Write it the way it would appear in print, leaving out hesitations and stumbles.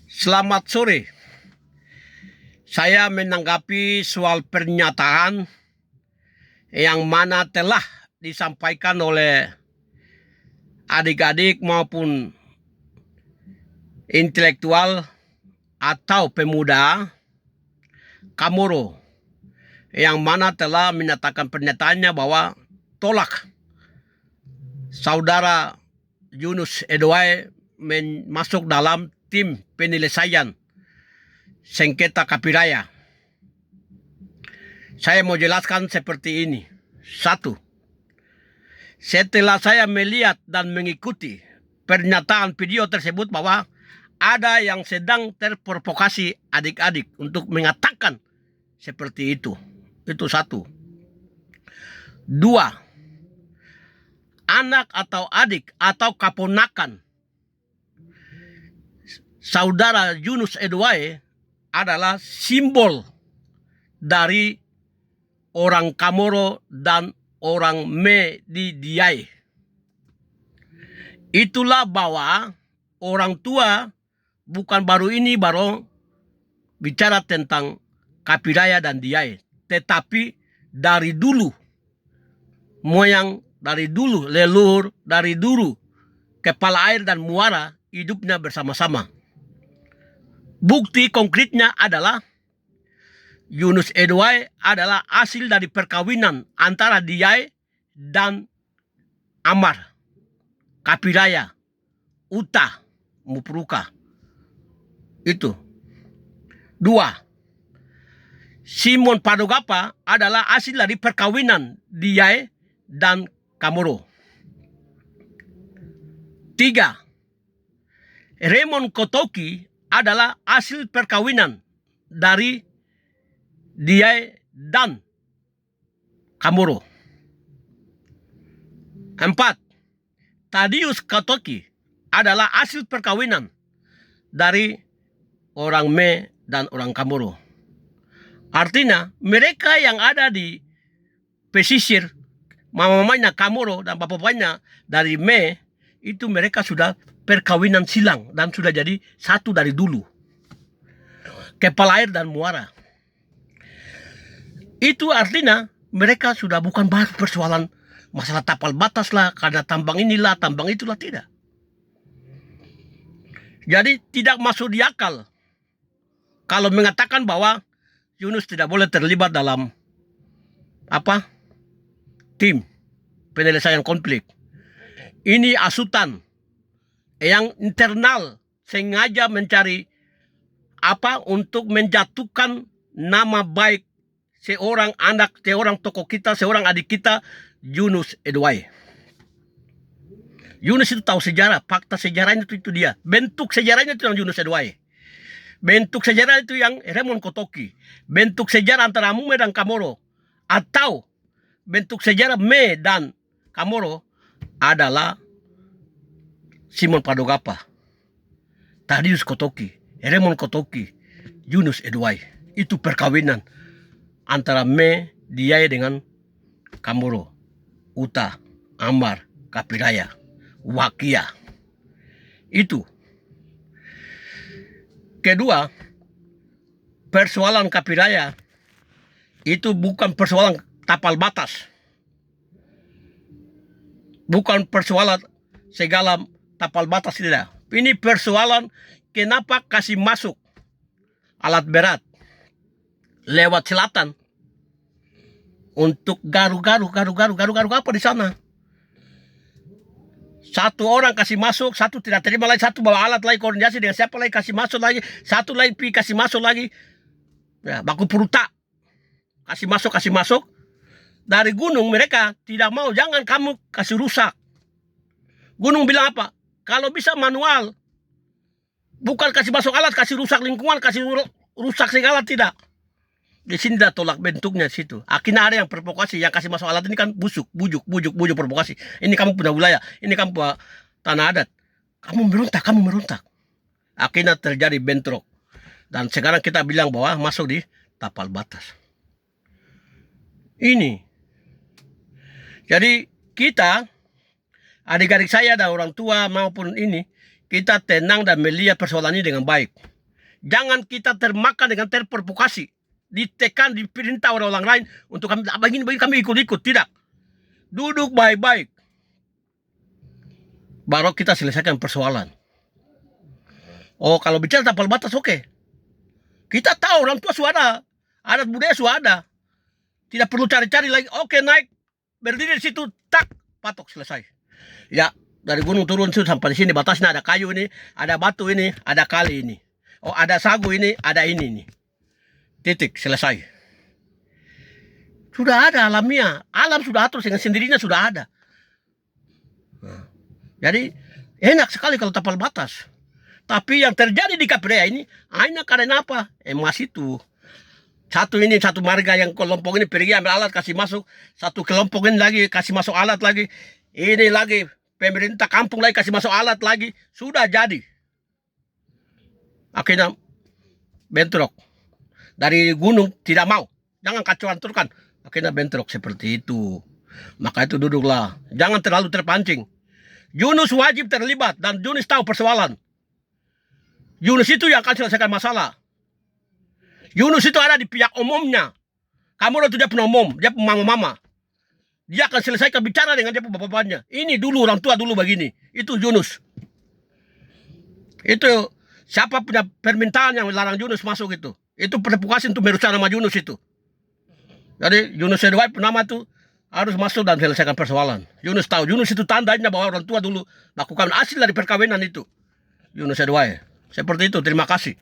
Selamat sore. Saya menanggapi soal pernyataan yang mana telah disampaikan oleh adik-adik maupun intelektual atau pemuda Kamoro yang mana telah menyatakan pernyataannya bahwa tolak saudara Yunus Edoae masuk dalam tim penyelesaian sengketa Kapiraya. Saya mau jelaskan seperti ini. Satu, setelah saya melihat dan mengikuti pernyataan video tersebut bahwa ada yang sedang terprovokasi adik-adik untuk mengatakan seperti itu. Itu satu. Dua, anak atau adik atau keponakan saudara Yunus Edoae adalah simbol dari orang Kamoro dan orang Me di Diae. Itulah bahwa orang tua bukan baru bicara tentang Kapiraya dan Diae, tetapi dari dulu, moyang dari dulu, leluhur dari dulu, kepala air dan muara hidupnya bersama-sama. Bukti konkretnya adalah Yunus Edoae adalah hasil dari perkawinan antara Diae dan Amar, Kapiraya, Uta, Mupuruka. Itu. Dua, Simon Padogapa adalah hasil dari perkawinan Diae dan Kamoro. Tiga, Raymond Kotoki adalah hasil perkawinan dari Diae dan Kamoro. Empat, Thaddeus Kotoki adalah hasil perkawinan dari orang Me dan orang Kamoro. Artinya mereka yang ada di pesisir, mamanya Kamoro dan bapaknya dari Me, itu mereka sudah perkawinan silang dan sudah jadi satu dari dulu. Kepala air dan muara. Itu artinya mereka sudah bukan bahas persoalan masalah tapal batas lah, karena tambang inilah, tambang itulah, tidak. Jadi tidak masuk di akal kalau mengatakan bahwa Yunus tidak boleh terlibat dalam tim penyelesaian konflik. Ini asutan yang internal sengaja mencari untuk menjatuhkan nama baik seorang anak, seorang tokoh kita, seorang adik kita, Yunus Edoae. Yunus itu tahu sejarah, fakta sejarahnya itu dia. Bentuk sejarahnya itu yang Yunus Edoae. Bentuk sejarah itu yang Raymond Kotoki. Bentuk sejarah antara Me dan Kamoro atau bentuk sejarah Me dan Kamoro adalah Simon Padogapa, Thaddeus Kotoki, Raymond Kotoki, Yunus Edoae. Itu perkawinan antara Me, Diae dengan Kamoro, Uta, Amar, Kapiraya, Wakia. Itu. Kedua, persoalan Kapiraya itu bukan persoalan tapal batas. Bukan persoalan segala tapal batas, tidak. Ini persoalan kenapa kasih masuk alat berat lewat selatan untuk garu-garu apa di sana. Satu orang kasih masuk, satu tidak terima lagi, satu bawa alat lagi, koordinasi dengan siapa lagi, kasih masuk lagi, satu lagi kasih masuk lagi. Ya, baku perutak. Kasih masuk. Dari gunung mereka tidak mau, jangan kamu kasih rusak. Gunung bilang apa? Kalau bisa manual. Bukan kasih masuk alat, kasih rusak lingkungan, kasih rusak segala, tidak. Di sini dah tolak bentuknya situ. Akhirnya ada yang provokasi, yang kasih masuk alat ini kan bujuk provokasi. Ini kamu punya wilayah, ini kamu punya tanah adat. Kamu merontak. Akhirnya terjadi bentrok. Dan sekarang kita bilang bahwa masuk di tapal batas. Ini. Jadi kita, adik-adik saya dan orang tua maupun ini, kita tenang dan melihat persoalan ini dengan baik. Jangan kita termakan dengan terprovokasi, ditekan, diperintah oleh orang lain untuk kami begini kami ikut-ikut. Tidak. Duduk baik-baik. Baru kita selesaikan persoalan. Oh, kalau bicara tapal batas, oke. Kita tahu orang tua sudah ada, adat budaya sudah ada. Tidak perlu cari-cari lagi. Oke, naik, berdiri di situ, tak, patok, selesai. Ya, dari gunung turun sampai di sini batasnya ada kayu ini, ada batu ini, ada kali ini. Oh, ada sagu ini, ada ini nih. Titik, selesai. Sudah ada alamiah. Alam sudah atur dengan sendirinya sudah ada. Jadi enak sekali kalau tapal batas. Tapi yang terjadi di Kaprea ini hanya karena apa? Emas itu. Satu marga yang kelompok ini pergi ambil alat kasih masuk. Satu kelompok ini lagi kasih masuk alat lagi. Ini lagi pemerintah kampung lagi kasih masuk alat lagi. Sudah jadi. Akhirnya bentrok. Dari gunung tidak mau. Jangan kacau-kacaukan. Akhirnya bentrok seperti itu. Maka itu duduklah. Jangan terlalu terpancing. Yunus wajib terlibat dan Yunus tahu persoalan. Yunus itu yang akan selesaikan masalah. Yunus itu ada di pihak umumnya. Kamu itu dia punya umum, dia punya mama-mama. Dia akan selesaikan bicara dengan dia punya bapak-bapaknya. Ini dulu orang tua dulu begini. Itu Yunus. Itu siapa punya permintaan yang melarang Yunus masuk itu. Itu provokasi untuk merusak nama Yunus itu. Jadi Yunus Sedwai nama itu harus masuk dan selesaikan persoalan. Yunus tahu. Yunus itu tandanya bahwa orang tua dulu lakukan hasil dari perkawinan itu. Yunus Sedwai. Seperti itu. Terima kasih.